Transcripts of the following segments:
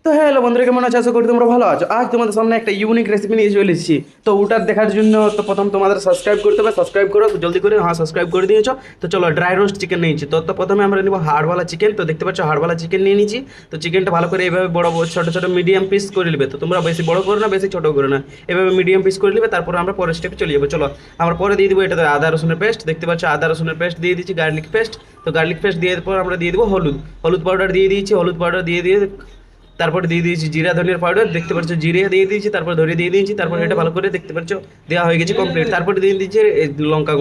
তো হ্যালো বন্ধুরা, কেমন আছো? আশা করি তোমরা ভালো আছো। আজ তোমাদের সামনে একটা ইউনিক রেসিপি নিয়ে চলে এসেছি। তো ওটা দেখার জন্য তো প্রথম তোমাদের সাবস্ক্রাইব করতে হবে। সাবস্ক্রাইব করো জলদি করে। হ্যাঁ, সাবস্ক্রাইব করে দিয়েছো। তো চলো, ড্রাই রোস্ট চিকেন নিয়েছি। তো প্রথমে আমরা নিব হাড়ওয়ালা চিকেন। তো দেখতে পাচ্ছ হাড়ওয়ালা চিকেন নিয়ে নিয়েছি। তো চিকেনটা ভালো করে এইভাবে বড় বড় ছোটো ছোটো মিডিয়াম পিস করে নেবে। তো তোমরা বেশি বড় করো না, বেশি ছোটো করো না, এভাবে মিডিয়াম পিস করে নেবে। তারপর আমরা পরের স্টেপে চলে যাবো। চলো, আমরা পরে দিয়ে দিব এটাতে আদা রসুনের পেস্ট। দেখতে পাচ্ছ আদা রসুনের পেস্ট দিয়ে দিচ্ছি, গার্লিক পেস্ট। তো গার্লিক পেস্ট দিয়ে পর আমরা দিয়ে দেবো হলুদ। হলুদ পাউডার দিয়ে দিয়েছি। হলুদ পাউডার দিয়ে তারপরে দিয়ে দিয়েছি জিরা ধনিয়ার পাউডার। দেখতে পাচ্ছ জিরে দিয়ে দিয়েছি, তারপর ধরে দিয়ে দিয়েছি। তারপরে এটা ভালো করে দেখতে পাচ্ছ দেওয়া হয়ে গেছে কমপ্লিট। তারপরে দিয়ে দিয়েছি লঙ্কা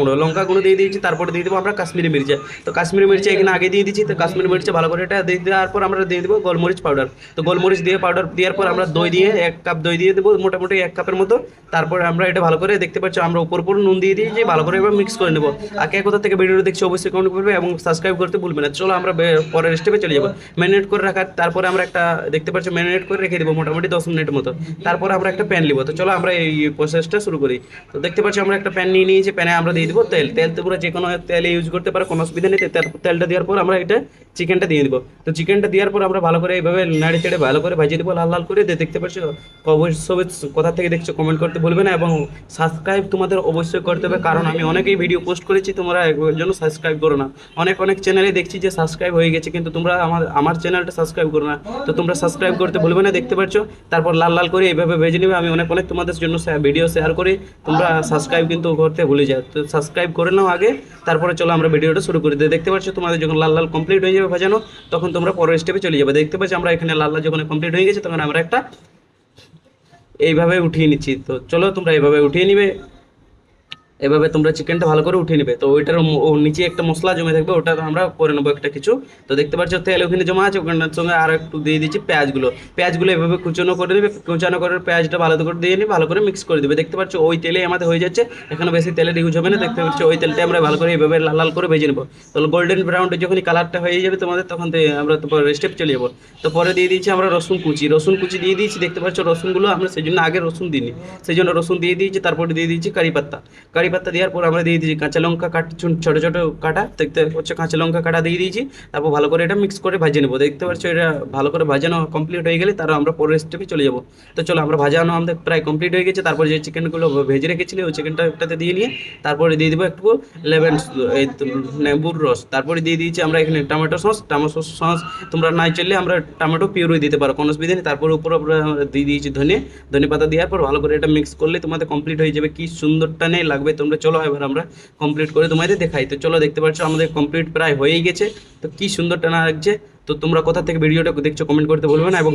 গুঁড়ো দিয়ে দিয়েছি। তারপরে দিয়ে দেবো আমরা কাশ্মীরি মির্চা। তো কাশ্মীরি মির্চা এখানে আগে দিয়ে দিচ্ছি। তো কাশ্মীরি মির্চা ভালো করে এটা দিয়ে দেওয়ার পর আমরা দিয়ে দেবো গোলমরিচ পাউডার। তো গোলমরিচ দিয়ে পাউডার দেওয়ার পর আমরা দই দিয়ে 1 কাপ দই দিয়ে দেবো, মোটামুটি 1 কাপের মতো। তারপরে আমরা এটা ভালো করে দেখতে পাচ্ছ আমরা উপর নুন দিয়ে দিয়েছি, ভালো করে এবার মিক্স করে নেবো। আর কে কোথা থেকে ভিডিওটা দেখছি অবশ্যই কমেন্ট করবে এবং সাবস্ক্রাইব করতে ভুলবে না। চলো আমরা পরের স্টেপে চলে যাবো। ম্যারিনেট করে রাখার তারপরে আমরা একটা দেখতে পাচ্ছ ম্যারিনেট করে রেখে দেবো মোটামুটি 10 মিনিটের মতো। তারপর আমরা একটা প্যান নিব। তো চলো আমরা এই প্রসেসটা শুরু করি। তো দেখতে পাচ্ছি আমরা একটা প্যান নিয়ে নিয়েছি। প্যানে আমরা দিয়ে দেবো তেল। তেল তো পুরো যে কোনো তেল ইউজ করতে পারো, কোনো অসুবিধা নেই। তেলটা দেওয়ার পর আমরা এটা চিকেনটা দিয়ে দেবো। তো চিকেনটা দেওয়ার পর আমরা ভালো করে এইভাবে নাড়ি চেড়ে ভালো করে ভাজিয়ে দেবো লাল লাল করে। দেখতে পাচ্ছ অবশ্যই কোথা থেকে দেখছো কমেন্ট করতে ভুলবে না এবং সাবস্ক্রাইব তোমাদের অবশ্যই করতে হবে, কারণ আমি অনেকেই ভিডিও পোস্ট করেছি, তোমরা এর জন্য সাবস্ক্রাইব করো না। অনেক অনেক চ্যানেলে দেখছি যে সাবস্ক্রাইব হয়ে গেছে, কিন্তু তোমরা আমার চ্যানেলটা সাবস্ক্রাইব করো না। তো তোমরা সাবস্ক্রাইব করতে ভুলবে না। দেখতে পাচ্ছ তারপর লাল লাল করে এইভাবে ভেজে নেবে। আমি অনেক অনেক তোমাদের জন্য ভিডিও শেয়ার করি, তোমরা সাবস্ক্রাইব কিন্তু করতে ভুলে যাও। তো সাবস্ক্রাইব করে নাও আগে, তারপরে চলো আমরা ভিডিওটা শুরু করে দিই। দেখতে পাচ্ছ তোমাদের যখন লাল লাল কমপ্লিট হয়ে যাবে ভাজানো, তখন তোমরা পরের স্টেপে চলে যাবে। দেখতে পাচ্ছ আমরা এখানে লাল লাল যখন কমপ্লিট হয়ে গেছে, তখন আমরা একটা এইভাবে উঠিয়ে নিচ্ছি। তো চলো তোমরা এইভাবে উঠিয়ে নিবে। এভাবে তোমরা চিকেনটা ভালো করে উঠিয়ে নেবে। তো ওইটার নিচে একটা মশলা জমে থাকবে, ওটা আমরা করে নেবো একটা কিছু। তো দেখতে পাচ্ছ তেল ওখানে জমা আছে, ওখানের সঙ্গে আর একটু দিয়ে দিচ্ছি পেঁয়াজগুলো এভাবে কুচানো করে দেবে। কুচানো করে পেঁয়াজটা ভালো করে দিয়ে নিয়ে ভালো করে মিক্স করে দেবে। দেখতে পাচ্ছ ওই তেলে আমাদের হয়ে যাচ্ছে, এখানে বেশি তেলের ইউজ হবে না। দেখতে পাচ্ছ ওই তেলটা আমরা ভালো করে এইভাবে লাল লাল করে ভেজে নেবো। তো গোল্ডেন ব্রাউনের যখনই কালারটা হয়ে যাবে তোমাদের, তখন আমরা তো স্টেপ চলে যাবো। তো পরে দিয়ে দিয়েছি আমরা রসুন কুচি দিয়ে দিয়েছি। দেখতে পাচ্ছ রসুনগুলো আমরা সেই জন্য আগে রসুন দিইনি, সেই জন্য রসুন দিয়ে দিয়েছি। তারপরে দিয়ে দিয়েছি কারি পাত্তা দেওয়ার পর আমরা দিয়ে দিয়েছি কাঁচা লঙ্কা ছোটো ছোটো কাটা। দেখতে পাচ্ছ কাঁচা লঙ্কা কাটা দিয়ে দিয়েছি। তারপর ভালো করে এটা মিক্স করে ভাজিয়ে নেবো। দেখতে পাচ্ছ এটা ভালো করে ভাজানো কমপ্লিট হয়ে গেলে তার আমরা পরের স্টেপে চলে যাবো। তো চলো আমরা ভাজানো আমাদের প্রায় কমপ্লিট হয়ে গেছে। তারপর যে চিকেনগুলো ভেজে রেখেছিলি ওই চিকেনটা একটাতে দিয়ে নিয়ে তারপরে দিয়ে দেবো একটু লেমন এই লেবুর রস। তারপরে দিয়ে দিয়েছি আমরা এখানে টমেটো সস তোমরা নাই চললে আমরা টমেটো পিউরি দিতে পারো, কোনো অসুবিধা নেই। তারপর উপর আমরা দিয়ে দিয়েছি ধনে পাতা দেওয়ার পর ভালো করে এটা মিক্স করলে তোমাদের কমপ্লিট হয়ে যাবে। কি সুন্দর টানে লাগবে। তোমরা চলো এবার আমরা কমপ্লিট করে তোমাদের দেখাই। তো চলো দেখতে পাচ্ছ আমাদের কমপ্লিট প্রায় হয়েই গেছে। তো কি সুন্দর টানা লাগছে। তো তোমরা কোথা থেকে ভিডিওটা দেখছো কমেন্ট করতে বলবে না এবং